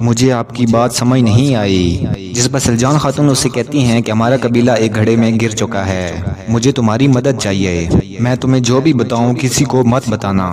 مجھے آپ کی بات سمجھ نہیں آئی۔ جس پر سلجان خاتون اس سے کہتی ہیں کہ ہمارا قبیلہ ایک گھڑے میں گر چکا ہے، مجھے تمہاری مدد چاہیے، میں تمہیں جو بھی بتاؤں کسی کو مت بتانا۔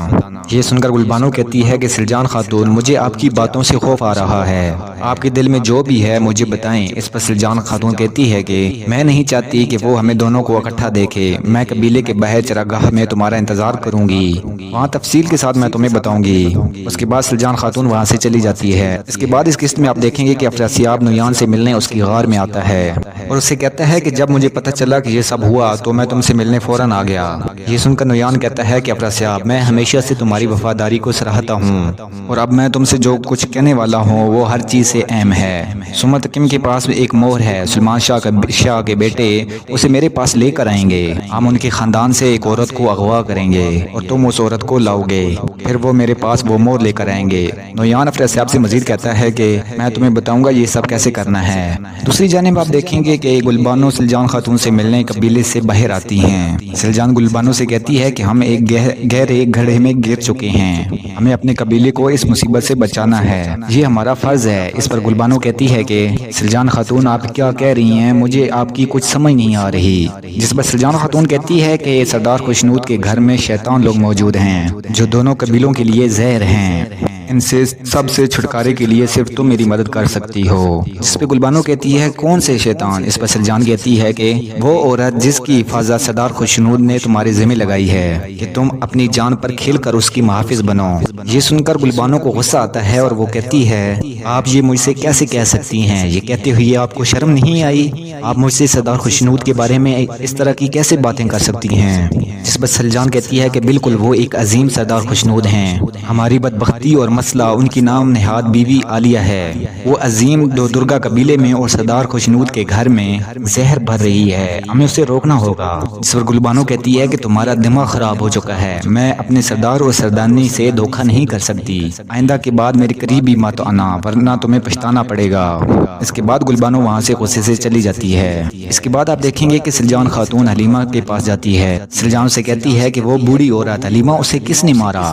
یہ سن کر گلبانو کہتی ہے کہ سلجان خاتون مجھے آپ کی باتوں سے خوف آ رہا ہے، آپ کے دل میں جو بھی ہے مجھے بتائیں۔ اس پر سلجان خاتون کہتی ہے کہ میں نہیں چاہتی کہ وہ ہمیں دونوں کو اکٹھا دیکھے، میں قبیلے کے باہر چراگاہ میں تمہارا انتظار کروں گی، وہاں تفصیل کے ساتھ میں تمہیں بتاؤں گی۔ اس کے بعد سلجان خاتون وہاں سے چلی جاتی ہے۔ اس کے بعد اس قسط میں آپ دیکھیں گے کہ افراسیاب نویان سے ملنے اس کی غار میں آتا ہے اور اس سے کہتا ہے کہ جب مجھے پتہ چلا کہ یہ سب ہوا تو میں تم سے ملنے فوراً آ گیا۔ یہ سن کر نویان کہتا ہے کہ افراسیاب میں ہمیشہ سے تمہاری وفاداری کو سراہتا ہوں اور اب میں تم سے جو کچھ کہنے والا ہوں وہ ہر چیز سے اہم ہے۔ سمت کے پاس ایک مہر ہے، سلمان شاہ کے بیٹے اسے میرے پاس لے کر آئیں گے، ہم ان کے خاندان سے ایک عورت کو اغوا کریں گے اور تم اس عورت کو لاؤ گے، پھر وہ میرے پاس وہ مہر لے کر آئیں گے۔ نویان افراسیاب سے مزید کہتا ہے کہ میں تمہیں بتاؤں گا یہ سب کیسے کرنا ہے۔ دوسری جانب آپ دیکھیں گے کہ گلبانو سلجان خاتون سے ملنے قبیلے سے باہر آتی ہیں۔ سلجان گلبانو سے کہتی ہے کہ ہم ایک گہرے گھڑے میں گر چکے ہیں، ہمیں اپنے قبیلے کو اس مصیبت سے بچانا ہے، یہ ہمارا فرض ہے۔ اس پر گلبانو کہتی ہے کہ سلجان خاتون آپ کیا کہہ رہی ہیں، مجھے آپ کی کچھ سمجھ نہیں آ رہی۔ جس پر سلجان خاتون کہتی ہے کہ سردار خوشنود کے گھر میں شیطان لوگ موجود ہیں جو دونوں قبیلوں کے لیے زہر ہیں، ان سے سب سے چھٹکارے کے لیے صرف تم میری مدد کر سکتی ہو۔ جس پہ گلبانو کہتی ہے کون سے شیطان؟ اس پر سلجان کہتی ہے کہ وہ عورت جس کی حفاظت سردار خوشنود نے تمہارے ذمہ لگائی ہے کہ تم اپنی جان پر کھیل کر اس کی محافظ بنو۔ یہ سن کر گلبانو کو غصہ آتا ہے اور وہ کہتی ہے آپ یہ مجھ سے کیسے کہہ سکتی ہیں، یہ کہتے ہوئے آپ کو شرم نہیں آئی؟ آپ مجھ سے سردار خوشنود کے بارے میں اس طرح کی کیسے باتیں کر سکتی ہیں؟ جس پر سلجان کہتی ہے کہ بالکل وہ ایک عظیم سردار خوشنود ہیں، ہماری بدبختی اور مسئلہ ان کی نام نہاد بیوی عالیہ ہے، وہ عظیم دو درگا قبیلے میں اور سردار خوشنود کے گھر میں زہر بھر رہی ہے، ہمیں اسے روکنا ہوگا۔ جس پر گلبانو کہتی ہے کہ تمہارا دماغ خراب ہو چکا ہے، میں اپنے سردار اور سردارنی سے دھوکہ نہیں کر سکتی، آئندہ کے بعد میرے قریب بھی مت آنا ورنہ تمہیں پچھتانا پڑے گا۔ اس کے بعد گلبانو وہاں سے غصے سے چلی جاتی ہے۔ اس کے بعد آپ دیکھیں گے کہ سلجان خاتون حلیمہ کے پاس جاتی ہے، سلجان سے کہتی ہے کہ وہ بوڑھی عورت حلیمہ اسے کس نے مارا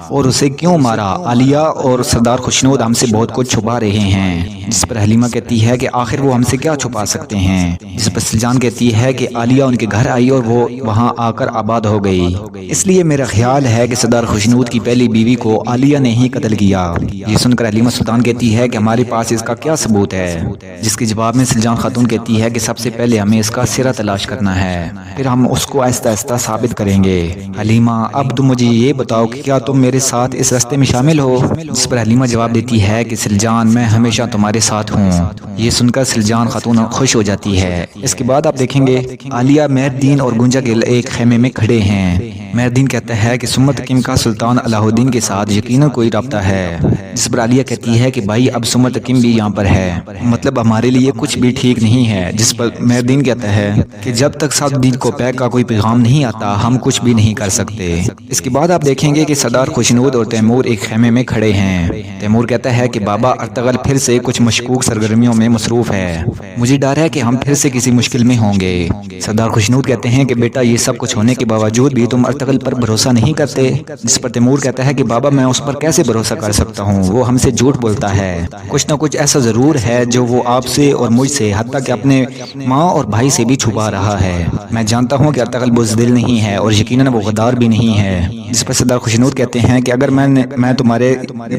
اور اسے کیوں مارا؟ عالیہ اور سردار خوشنود ہم سے بہت کچھ چھپا رہے ہیں۔ جس پر حلیمہ کہتی ہے کہ آخر وہ ہم سے کیا چھپا سکتے ہیں؟ جس پر سلجان کہتی ہے کہ عالیہ ان کے گھر آئی اور وہ وہاں آ کر آباد ہو گئی، اس لیے میرا خیال ہے کہ سردار خوشنود کی پہلی بیوی کو عالیہ نے ہی قتل کیا۔ یہ سن کر حلیمہ سلطان کہتی ہے کہ ہمارے پاس اس کا کیا ثبوت ہے؟ جس کے جواب میں سلجان خاتون کہتی ہے کہ سب سے پہلے ہمیں اس کا سرا تلاش کرنا ہے، پھر ہم اس کو آہستہ آہستہ ثابت کریں گے۔ حلیمہ اب تم مجھے یہ بتاؤ کہ کیا تم میرے ساتھ اس راستے میں شامل ہو؟ جس پر حلیمہ جواب دیتی ہے کہ سلجان میں ہمیشہ تمہارے ساتھ ہوں۔ یہ سن کر سلجان خاتون خوش ہو جاتی ہے۔ اس کے بعد آپ دیکھیں گے عالیہ مہردین اور گنجا کے ایک خیمے میں کھڑے ہیں۔ مہردین کہتا ہے کہ سمت کا سلطان علاء الدین کے ساتھ یقیناً کوئی رابطہ ہے۔ جس پر عالیہ کہتی ہے کہ بھائی اب سمت بھی یہاں پر ہے، مطلب ہمارے لیے کچھ بھی ٹھیک نہیں ہے۔ جس پر مہردین کہتا ہے کہ جب تک صدر کو پیک کا کوئی پیغام نہیں آتا ہم کچھ بھی نہیں کر سکتے۔ اس کے بعد آپ دیکھیں گے کہ سردار خوشنود اور تیمور ایک خیمے میں کھڑے ہیں۔ تیمور کہتا ہے کہ بابا ارطغرل پھر سے کچھ مشکوک سرگرمیوں میں مصروف ہے، مجھے ڈر ہے کہ ہم پھر سے کسی مشکل میں ہوں گے۔ سردار خوشنود کہتے ہیں کہ بیٹا یہ سب کچھ ہونے کے باوجود بھی تم ارطغرل پر بھروسہ نہیں کرتے؟ جس پر تیمور کہتا ہے کہ بابا میں اس پر کیسے بھروسہ کر سکتا ہوں، وہ ہم سے جھوٹ بولتا ہے، کچھ نہ کچھ ایسا ضرور ہے جو وہ آپ سے اور مجھ سے حتیٰ کہ اپنے ماں اور بھائی سے بھی چھپا رہا ہے۔ میں جانتا ہوں کہ ارطغرل بزدل نہیں ہے اور یقیناً وہ غدار بھی نہیں ہے۔ جس پر سردار خوشنود کہتے ہیں کہ اگر میں تمہارے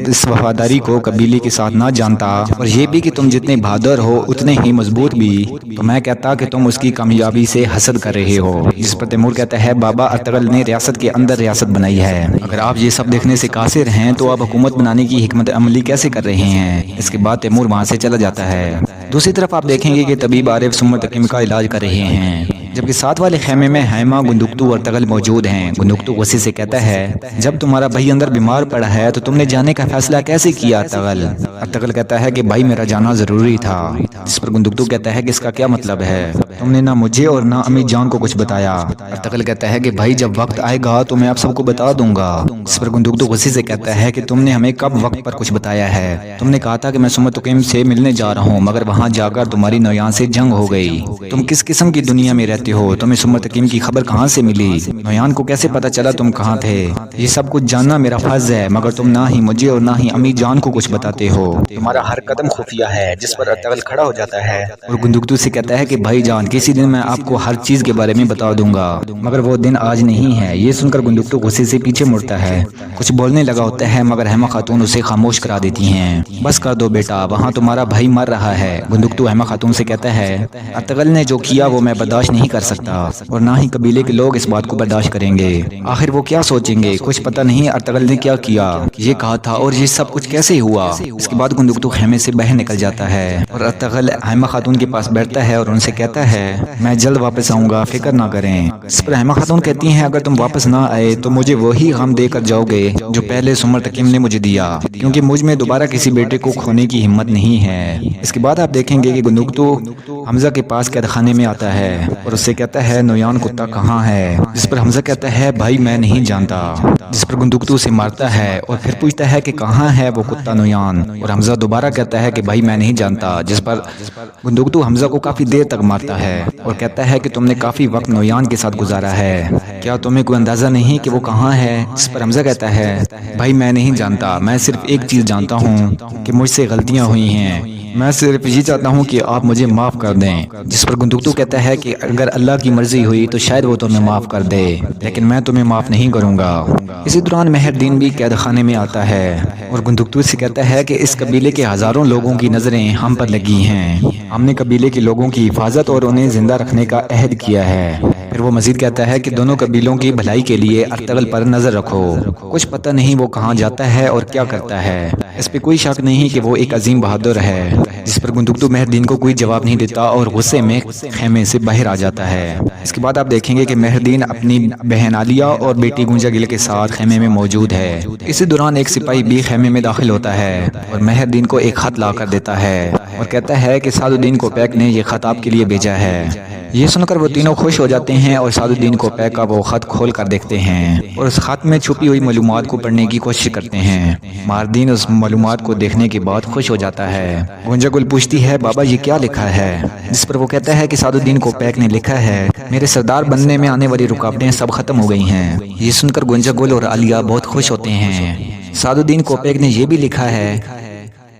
اس وفاداری کو قبیلے کے ساتھ نہ جانتا اور یہ بھی کہ تم جتنے بہادر ہو اتنے ہی مضبوط بھی، تو میں کہتا کہ تم اس کی کامیابی سے حسد کر رہے ہو۔ جس پر تیمور کہتا ہے بابا ارطغرل نے ریاست کے اندر ریاست بنائی ہے، اگر آپ یہ سب دیکھنے سے قاصر ہیں تو آپ حکومت بنانے کی حکمت عملی کیسے کر رہے ہیں؟ اس کے بعد تیمور وہاں سے چلا جاتا ہے۔ دوسری طرف آپ دیکھیں گے کہ طبیب عارف سمت کا علاج کر رہے ہیں، جبکہ ساتھ والے خیمے میں حیمہ، گندکتو اور ارطغرل موجود ہیں۔ گندکتو غصے سے کہتا ہے جب تمہارا بھائی اندر بیمار پڑا ہے تو تم نے جانے کا فیصلہ کیسے کیا ارطغرل؟ ارطغرل کہتا ہے کہ بھائی میرا جانا ضروری تھا۔ جس پر گندکتو کہتا ہے کہ اس کا کیا مطلب ہے؟ تم نے نہ مجھے اور نہ امی جان کو کچھ بتایا۔ ارطغرل کہتا ہے کہ بھائی جب وقت آئے گا تو میں آپ سب کو بتا دوں گا۔ جس پر گندکتو غصے سے کہتا ہے کہ تم نے ہمیں کب وقت پر کچھ بتایا ہے؟ تم نے کہا تھا کہ میں سمت سے ملنے جا رہا ہوں، مگر وہاں جا کر تمہاری نویان سے جنگ ہو گئی۔ تم کس قسم کی دنیا میں رہتے ہو؟ تمہیں سمت کی خبر کہاں سے ملی؟ نویان کو کیسے پتا چلا تم کہاں تھے؟ یہ سب کچھ جاننا میرا فرض ہے، مگر تم نہ ہی مجھے اور نہ ہی امی جان کو کچھ بتاتے ہو۔ تمہارا ہر قدم خفیہ ہے جس پر ارطغرل کھڑا ہو جاتا ہے اور گندگتو سے کہتا ہے کہ بھائی جان کسی دن میں آپ کو ہر چیز کے بارے میں بتا دوں گا، مگر وہ دن آج نہیں ہے۔ یہ سن کر گندگتو غصے سے پیچھے مڑتا ہے، کچھ بولنے لگا ہوتا ہے مگر حیمہ خاتون اسے خاموش کرا دیتی ہیں۔ بس کر دو بیٹا، وہاں تمہارا بھائی مر رہا ہے۔ گندگتو حیمہ خاتون سے کہتا ہے ارطغرل نے جو کیا وہ میں برداشت نہیں کر سکتا اور نہ ہی قبیلے کے لوگ اس بات کو برداشت کریں گے۔ آخر وہ کیا سوچیں گے، کچھ پتہ نہیں ارطغرل نے کیا کیا، یہ کہا تھا اور یہ سب کچھ کیسے ہوا۔ اس کے بعد گندگتو خیمے سے باہر نکل جاتا ہے اور ارطغرل حیمہ خاتون کے پاس بیٹھتا ہے اور ان سے کہتا ہے میں جلد واپس آؤں گا، فکر نہ کریں۔ اس پر حیمہ خاتون کہتی ہیں اگر تم واپس نہ آئے تو مجھے وہی غم دے کر جاؤ گے جو پہلے سمرتقیم نے مجھے دیا، کیونکہ مجھ میں دوبارہ کسی بیٹے کو کھونے کی ہمت نہیں ہے۔ اس کے بعد آپ دیکھیں گے کہ گندگتو حمزہ کے پاس قید خانے میں آتا ہے اور اس سے کہتا ہے نویان کتا کہاں ہے، جس پر حمزہ کہتا ہے بھائی میں نہیں جانتا، جس پر گندگتو اسے مارتا ہے اور پھر پوچھتا ہے کہ کہاں ہے وہ کتا نویان، اور حمزہ دوبارہ کہتا ہے کہ بھائی میں نہیں جانتا، جس پر گندگتو حمزہ کو کافی دیر تک مارتا ہے اور کہتا ہے کہ تم نے کافی وقت نویان کے ساتھ گزارا ہے، کیا تمہیں کوئی اندازہ نہیں کہ وہ کہاں ہے، جس پر حمزہ کہتا ہے بھائی میں نہیں جانتا، میں صرف ایک چیز جانتا ہوں کہ مجھ سے غلطیاں ہوئی ہیں، میں صرف یہ چاہتا ہوں کہ آپ مجھے معاف کر دیں، جس پر گندگتو کہتا ہے کہ اگر اللہ کی مرضی ہوئی تو شاید وہ تمہیں معاف کر دے، لیکن میں تمہیں معاف نہیں کروں گا۔ اسی دوران مہر الدین بھی قید خانے میں آتا ہے اور گندگتو سے کہتا ہے کہ اس قبیلے کے ہزاروں لوگوں کی نظریں ہم پر لگی ہیں، ہم نے قبیلے کے لوگوں کی حفاظت اور انہیں زندہ رکھنے کا عہد کیا ہے۔ پھر وہ مزید کہتا ہے کہ دونوں قبیلوں کی بھلائی کے لیے ارطغرل پر نظر رکھو، کچھ پتہ نہیں وہ کہاں جاتا ہے اور کیا کرتا ہے، اس پہ کوئی شک نہیں کہ وہ ایک عظیم بہادر ہے، جس پر گندگتو مہر الدین کو کوئی جواب نہیں دیتا اور غصے میں خیمے سے باہر آ جاتا ہے۔ اس کے بعد آپ دیکھیں گے کہ مہر الدین اپنی بہن عالیہ اور بیٹی گنجا گل کے ساتھ خیمے میں موجود ہے۔ اسی دوران ایک سپاہی بھی خیمے میں داخل ہوتا ہے اور مہر الدین کو ایک خط لا کر دیتا ہے اور کہتا ہے کہ سعد الدین کوپیک نے یہ خط آپ کے لیے بھیجا ہے۔ یہ سن کر وہ تینوں خوش ہو جاتے ہیں اور سعد الدین کوپیک کا وہ خط کھول کر دیکھتے ہیں اور اس خط میں چھپی ہوئی معلومات کو پڑھنے کی کوشش کرتے ہیں۔ مہر الدین اس معلومات کو دیکھنے کے بعد خوش ہو جاتا ہے۔ گنجا گل پوچھتی ہے بابا یہ کیا لکھا ہے، جس پر وہ کہتا ہے کہ سعد الدین کوپیک نے لکھا ہے میرے سردار بننے میں آنے والی رکاوٹیں سب ختم ہو گئی ہیں۔ یہ سن کر گنجا گل اور عالیہ بہت خوش ہوتے ہیں۔ سعد الدین کوپیک نے یہ بھی لکھا ہے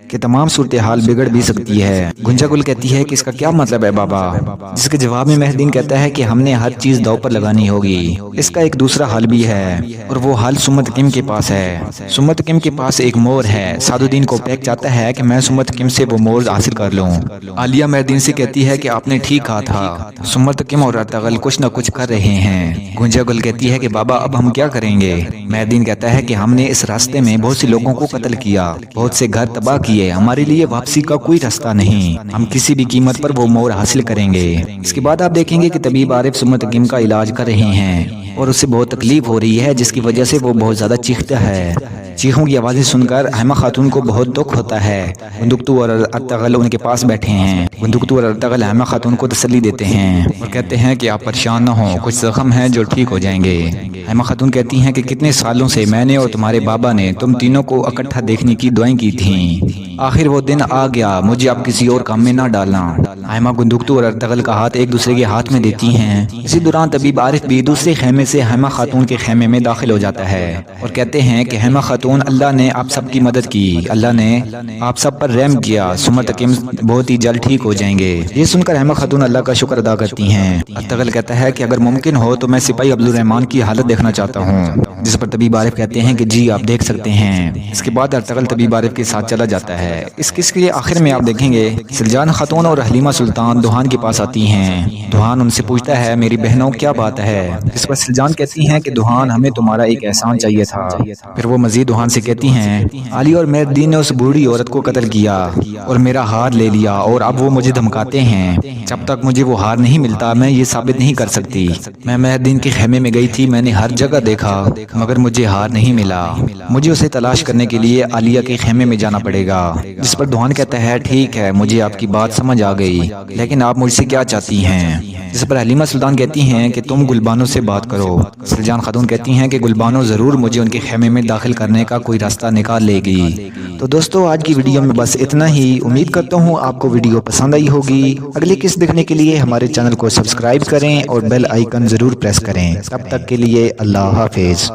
کہ تمام صورتحال بگڑ بھی سکتی ہے۔ گنجا گل کہتی ہے کہ اس کا کیا مطلب ہے بابا، جس کے جواب میں مہر الدین کہتا ہے کہ ہم نے ہر چیز داؤ پر لگانی ہوگی، اس کا ایک دوسرا حل بھی ہے اور وہ حل سمرتقیم کے پاس ہے۔ سمرتقیم کے پاس ایک مور ہے، سعد الدین کوپیک چاہتا ہے کہ میں سمرتقیم سے وہ مور حاصل کر لوں۔ عالیہ مہر الدین سے کہتی ہے کہ آپ نے ٹھیک کہا تھا، سمرتقیم اور ارطغرل کچھ نہ کچھ کر رہے ہیں۔ گنجا گل کہتی ہے کہ بابا اب ہم کیا کریں گے؟ مہر الدین کہتا ہے کہ ہم نے اس راستے میں بہت سے لوگوں کو قتل کیا، بہت سے گھر تباہ کیے، ہمارے لیے واپسی کا کوئی راستہ نہیں، ہم کسی بھی قیمت پر وہ مور حاصل کریں گے۔ اس کے بعد آپ دیکھیں گے کہ طبیب عارف سمرتقیم کا علاج کر رہے ہیں اور اسے بہت تکلیف ہو رہی ہے، جس کی وجہ سے وہ بہت زیادہ چیختا ہے۔ چیخوں کی آوازیں سن کر حیمہ خاتون کو بہت دکھ ہوتا ہے۔ گندگتو اور ارطغرل ان کے پاس بیٹھے ہیں۔ گندگتو اور ارطغرل حیمہ خاتون کو تسلی دیتے ہیں اور کہتے ہیں کہ آپ پریشان نہ ہوں، کچھ زخم ہیں جو ٹھیک ہو جائیں گے۔ حیمہ خاتون کہتی ہیں کہ کتنے سالوں سے میں نے اور تمہارے بابا نے تم تینوں کو اکٹھا دیکھنے کی دعائیں کی تھیں، آخر وہ دن آ گیا، مجھے اب کسی اور کام میں نہ ڈالنا۔ حیمہ گندگتو اور ارطغرل کا ہاتھ ایک دوسرے کے ہاتھ میں دیتی ہیں۔ اسی دوران طبیب عارف بھی دوسرے خیمے سے حیمہ خاتون کے خیمے میں داخل ہو جاتا ہے اور کہتے ہیں کہ حیمہ خاتون اللہ نے آپ سب کی مدد کی، اللہ نے آپ سب پر رحم کیا، سمرتقیم بہت ہی جلد ٹھیک ہو جائیں گے۔ یہ سن کر حیمہ خاتون اللہ کا شکر ادا کرتی ہیں۔ ارطغرل کہتا ہے کہ اگر ممکن ہو تو میں سپاہی عبدالرحمن کی حالت دیکھنا چاہتا ہوں، جس پر طبیب عارف کہتے ہیں کہ جی آپ دیکھ سکتے ہیں۔ اس کے بعد ارطغرل طبیب عارف کے ساتھ چلا جاتا ہے۔ اس قصے کے آخر میں آپ دیکھیں گے سلجان خاتون اور حلیمہ سلطان دوحان کے پاس آتی ہیں۔ دوحان ان سے پوچھتا ہے میری بہنوں کیا بات ہے، جس پر سلجان کہتی ہیں کہ دوحان ہمیں تمہارا ایک احسان چاہیے تھا۔ پھر وہ مزید دوحان سے کہتی ہیں علی اور مہر الدین نے اس بوڑھی عورت کو قتل کیا اور میرا ہار لے لیا اور اب وہ مجھے دھمکاتے ہیں، جب تک مجھے وہ ہار نہیں ملتا میں یہ ثابت نہیں کر سکتی۔ میں مہر الدین کے خیمے میں گئی تھی، میں نے ہر جگہ دیکھا مگر مجھے ہار نہیں ملا، مجھے اسے تلاش کرنے کے لیے عالیہ کے خیمے میں جانا پڑے گا۔ جس پر دوحان کہتا ہے ٹھیک ہے مجھے آپ کی بات سمجھ آ گئی، لیکن آپ مجھ سے کیا چاہتی ہیں؟ جس پر حلیمہ سلطان کہتی ہیں کہ تم گلبانو سے بات کرو۔ سلجان خاتون کہتی ہیں کہ گلبانو ضرور مجھے ان کے خیمے میں داخل کرنے کا کوئی راستہ نکال لے گی۔ تو دوستو آج کی ویڈیو میں بس اتنا ہی، امید کرتا ہوں آپ کو ویڈیو پسند آئی ہوگی۔ اگلی قسط دیکھنے کے لیے ہمارے چینل کو سبسکرائب کریں اور بیل آئیکن ضرور پریس کریں۔ تب تک کے لیے اللہ حافظ۔